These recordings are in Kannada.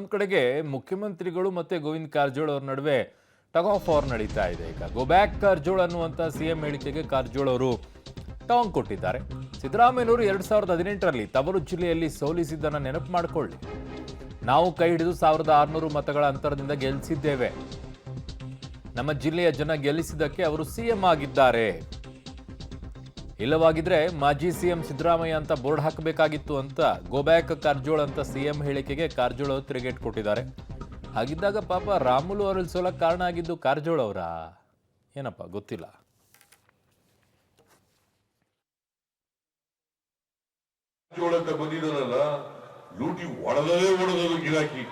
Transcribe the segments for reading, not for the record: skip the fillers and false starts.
ಇನ್ನೊಂದು ಕಡೆಗೆ ಮುಖ್ಯಮಂತ್ರಿಗಳು ಮತ್ತೆ ಗೋವಿಂದ ಕಾರಜೋಳ ಅವ್ರ ನಡುವೆ ಟಗ್ ಆಫ್ ವಾರ್ ನಡೀತಾ ಇದೆ. ಈಗ ಗೋ ಬ್ಯಾಕ್ ಕಾರಜೋಳ ಅನ್ನುವಂಥ ಸಿಎಂ ಹೇಳಿಕೆಗೆ ಕಾರಜೋಳ ಅವರು ಟಾಂಗ್ ಕೊಟ್ಟಿದ್ದಾರೆ. ಸಿದ್ದರಾಮಯ್ಯನವರು 2018ರಲ್ಲಿ ತವರು ಜಿಲ್ಲೆಯಲ್ಲಿ ಸೋಲಿಸಿದ್ದನ್ನು ನೆನಪು ಮಾಡಿಕೊಳ್ಳಿ. ನಾವು ಕೈ ಹಿಡಿದು 1600 ಮತಗಳ ಅಂತರದಿಂದ ಗೆಲ್ಲಿಸಿದ್ದೇವೆ. ನಮ್ಮ ಜಿಲ್ಲೆಯ ಜನ ಗೆಲ್ಲಿಸಿದ್ದಕ್ಕೆ ಅವರು ಸಿಎಂ ಆಗಿದ್ದಾರೆ. ಇಲ್ಲವಾಗಿದ್ರೆ ಮಾಜಿ ಸಿಎಂ ಸಿದ್ದರಾಮಯ್ಯ ಅಂತ ಬೋರ್ಡ್ ಹಾಕಬೇಕಾಗಿತ್ತು ಅಂತ ಗೋಬ್ಯಾಕ್ ಕಾರಜೋಳ ಅಂತ ಸಿಎಂ ಹೇಳಿಕೆಗೆ ಕಾರಜೋಳ ಅವರು ತಿರುಗೇಟ್ ಕೊಟ್ಟಿದ್ದಾರೆ. ಹಾಗಿದ್ದಾಗ ಪಾಪ ರಾಮುಲು ಅವರಲ್ಲಿ ಸೋಲಕ್ಕೆ ಕಾರಣ ಆಗಿದ್ದು ಕಾರಜೋಳ ಅವರ ಏನಪ್ಪ ಗೊತ್ತಿಲ್ಲ. ಅಂತ ಬಂದಿದ್ದಾರಲ್ಲ, ಲೂಟಿ ಒಡೆದೋದು ಗಿರಾಕಿ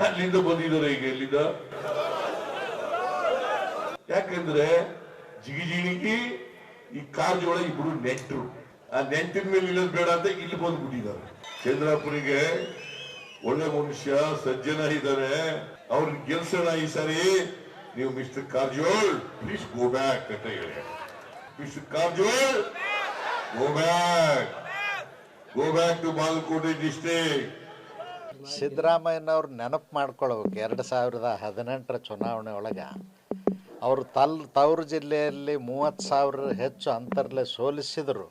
ಅಲ್ಲಿಂದ ಬಂದಿದ್ದಾರೆ. ಈಗ ಎಲ್ಲಿಂದ? ಯಾಕಂದ್ರೆ ಜಿಗಿಜಿಣಿಗಿ ಈ ಕಾರಜೋಳ ಇಬ್ರು ನೆಂಟರು. ಆ ನೆಂಟಿನ ಮೇಲೆ ಇಲ್ಲದ್ ಬೇಡ ಅಂತ ಇಲ್ಲಿ ಬಂದ್ಬಿಟ್ಟಿದ್ದಾರೆ. ಚಂದ್ರಾಪುರಿಗೆ ಒಳ್ಳೆ ಮನುಷ್ಯ ಸಜ್ಜನ ಇದ್ದಾರೆ, ಅವ್ರನ್ನ ಗೆಲ್ಸೋಣ ಈ ಸಾರಿ. ನೀವು mister Karajol please go back ಅಂತ ಹೇಳಿ. Mister Karajol go back to Bagalkote district. ಸಿದ್ದರಾಮಯ್ಯನವ್ರು ನೆನಪು ಮಾಡ್ಕೊಳ್ಬೇಕು. 2018ರ ಚುನಾವಣೆ ಒಳಗೆ ಅವರು ತವರು ಜಿಲ್ಲೆಯಲ್ಲಿ 30,000 ಹೆಚ್ಚು ಅಂತರಲ್ಲೇ ಸೋಲಿಸಿದರು.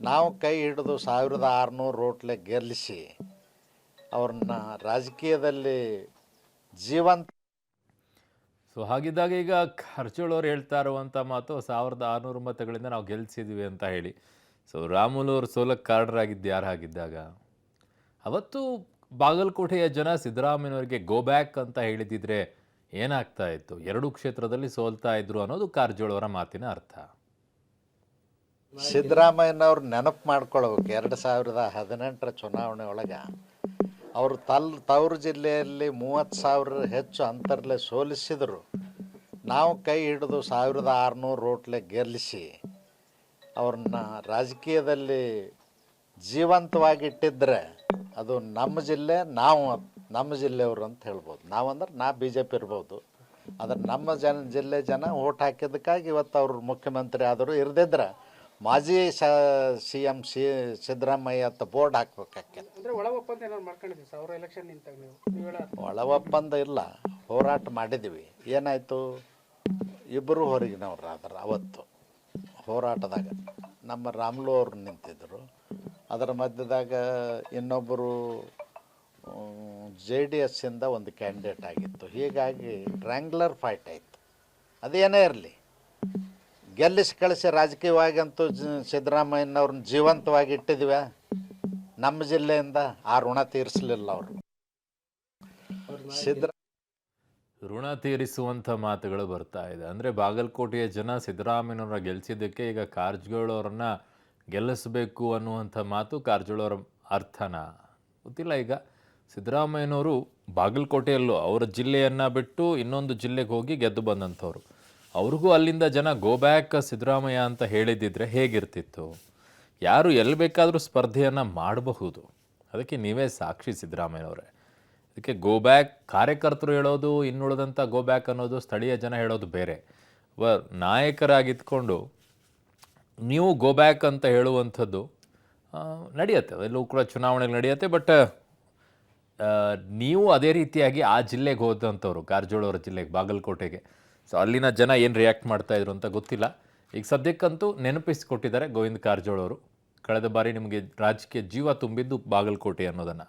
ನಾವು ಕೈ ಹಿಡಿದು 1600 ಓಟ್ಲೆ ಗೆಲ್ಲಿಸಿ ಅವ್ರನ್ನ ರಾಜಕೀಯದಲ್ಲಿ ಜೀವಂತ. ಸೊ ಹಾಗಿದ್ದಾಗ ಈಗ ಕಾರಜೋಳ ಅವ್ರು ಹೇಳ್ತಾ ಇರುವಂಥ ಮಾತು 1600 ಮತಗಳಿಂದ ನಾವು ಗೆಲ್ಲಿಸಿದ್ವಿ ಅಂತ ಹೇಳಿ. ಸೊ ರಾಮುಲು ಅವರು ಸೋಲಕ್ಕೆ ಕಾರಣರಾಗಿದ್ದು ಯಾರು? ಹಾಗಿದ್ದಾಗ ಅವತ್ತು ಬಾಗಲಕೋಟೆಯ ಜನ ಸಿದ್ದರಾಮಯ್ಯನವರಿಗೆ ಗೋ ಬ್ಯಾಕ್ ಅಂತ ಹೇಳಿದಿದ್ರೆ ಏನಾಗ್ತಾ ಇತ್ತು? 2 ಕ್ಷೇತ್ರದಲ್ಲಿ ಸೋಲ್ತಾ ಇದ್ರು ಅನ್ನೋದು ಕಾರಜೋಳ ಅವರ ಮಾತಿನ ಅರ್ಥ. ಸಿದ್ದರಾಮಯ್ಯನವ್ರು ನೆನಪು ಮಾಡ್ಕೊಳ್ಬೇಕು. 2018ರ ಚುನಾವಣೆ ಒಳಗೆ ಅವರು ತವರು ಜಿಲ್ಲೆಯಲ್ಲಿ 30,000 ಹೆಚ್ಚು ಅಂತರಲ್ಲೇ ಸೋಲಿಸಿದರು. ನಾವು ಕೈ ಹಿಡಿದು 1600 ಓಟ್ಲೆ ಗೆಲ್ಲಿಸಿ ಅವ್ರನ್ನ ರಾಜಕೀಯದಲ್ಲಿ ಜೀವಂತವಾಗಿಟ್ಟಿದ್ರೆ ಅದು ನಮ್ಮ ಜಿಲ್ಲೆ, ನಾವು ನಮ್ಮ ಜಿಲ್ಲೆಯವರು ಅಂತ ಹೇಳ್ಬೋದು. ನಾವಂದ್ರೆ ನಾ BJP ಇರ್ಬೋದು, ಆದರೆ ನಮ್ಮ ಜಿಲ್ಲೆ ಜನ ಓಟ್ ಹಾಕಿದ್ದಕ್ಕಾಗಿ ಇವತ್ತು ಅವರು ಮುಖ್ಯಮಂತ್ರಿ ಆದರೂ. ಇರದಿದ್ರೆ ಮಾಜಿ CM ಸಿದ್ದರಾಮಯ್ಯ ಅಂತ ಬೋರ್ಡ್ ಹಾಕ್ಬೇಕಾಗ್ತದೆ. ಒಳ ಒಪ್ಪಂದ ಇಲ್ಲ, ಹೋರಾಟ ಮಾಡಿದ್ದೀವಿ. ಏನಾಯಿತು? ಇಬ್ಬರು ಹೊರಗಿನವ್ರು ಆದ್ರೆ ಅವತ್ತು ಹೋರಾಟದಾಗ ನಮ್ಮ ರಾಮುಲು ಅವರು ನಿಂತಿದ್ದರು. ಅದರ ಮಧ್ಯದಾಗ ಇನ್ನೊಬ್ಬರು JDS ಇಂದ ಒಂದು ಕ್ಯಾಂಡಿಡೇಟ್ ಆಗಿತ್ತು. ಹೀಗಾಗಿ ಟ್ರ್ಯಾಂಗ್ಯುಲರ್ ಫೈಟ್ ಆಯಿತು. ಅದೇನೇ ಇರಲಿ, ಗೆಲ್ಲಿಸಿ ಕಳಿಸಿ ರಾಜಕೀಯವಾಗಿ ಅಂತೂ ಸಿದ್ದರಾಮಯ್ಯನವ್ರನ್ನ ಜೀವಂತವಾಗಿ ಇಟ್ಟಿದ್ವಿ. ನಮ್ಮ ಜಿಲ್ಲೆಯಿಂದ ಆ ಋಣ ತೀರಿಸಲಿಲ್ಲ ಅವರು. ಋಣ ತೀರಿಸುವಂಥ ಮಾತುಗಳು ಬರ್ತಾ ಇದೆ. ಅಂದರೆ ಬಾಗಲಕೋಟೆಯ ಜನ ಸಿದ್ದರಾಮಯ್ಯನವರ ಗೆಲ್ಲಿಸಿದ್ದಕ್ಕೆ ಈಗ ಕಾರಜೋಳ ಅವರನ್ನ ಗೆಲ್ಲಿಸಬೇಕು ಅನ್ನುವಂಥ ಮಾತು ಕಾರಜೋಳ ಅವರ ಅರ್ಥನ ಗೊತ್ತಿಲ್ಲ. ಈಗ ಸಿದ್ದರಾಮಯ್ಯನವರು ಬಾಗಲಕೋಟೆಯಲ್ಲೂ ಅವರ ಜಿಲ್ಲೆಯನ್ನು ಬಿಟ್ಟು ಇನ್ನೊಂದು ಜಿಲ್ಲೆಗೆ ಹೋಗಿ ಗೆದ್ದು ಬಂದಂಥವ್ರು. ಅವ್ರಿಗೂ ಅಲ್ಲಿಂದ ಜನ ಗೋ ಬ್ಯಾಕ್ ಸಿದ್ದರಾಮಯ್ಯ ಅಂತ ಹೇಳಿದ್ದಿದ್ರೆ ಹೇಗಿರ್ತಿತ್ತು? ಯಾರು ಎಲ್ಲಿ ಬೇಕಾದರೂ ಸ್ಪರ್ಧೆಯನ್ನು ಮಾಡಬಹುದು. ಅದಕ್ಕೆ ನೀವೇ ಸಾಕ್ಷಿ ಸಿದ್ದರಾಮಯ್ಯನವರೇ. ಅದಕ್ಕೆ ಗೋ ಬ್ಯಾಕ್ ಕಾರ್ಯಕರ್ತರು ಹೇಳೋದು, ಇನ್ನುಳಿದಂಥ ಗೋ ಬ್ಯಾಕ್ ಅನ್ನೋದು, ಸ್ಥಳೀಯ ಜನ ಹೇಳೋದು ಬೇರೆ. ನಾಯಕರಾಗಿದ್ಕೊಂಡು ನೀವು ಗೋ ಬ್ಯಾಕ್ ಅಂತ ಹೇಳುವಂಥದ್ದು ನಡೆಯುತ್ತೆ, ಎಲ್ಲೂ ಕೂಡ ಚುನಾವಣೆಗೆ ನಡೆಯುತ್ತೆ. ಬಟ್ ನೀವು ಅದೇ ರೀತಿಯಾಗಿ ಆ ಜಿಲ್ಲೆಗೆ ಹೋದಂಥವ್ರು, ಕಾರಜೋಳ ಅವರ ಜಿಲ್ಲೆಗೆ, ಬಾಗಲಕೋಟೆಗೆ. ಸೊ ಅಲ್ಲಿನ ಜನ ಏನು ರಿಯಾಕ್ಟ್ ಮಾಡ್ತಾಯಿದ್ರು ಅಂತ ಗೊತ್ತಿಲ್ಲ. ಈಗ ಸದ್ಯಕ್ಕಂತೂ ನೆನಪಿಸಿಕೊಟ್ಟಿದ್ದಾರೆ ಗೋವಿಂದ ಕಾರಜೋಳ ಅವರು. ಕಳೆದ ಬಾರಿ ನಿಮಗೆ ರಾಜಕೀಯ ಜೀವ ತುಂಬಿದ್ದು ಬಾಗಲಕೋಟೆ ಅನ್ನೋದನ್ನು.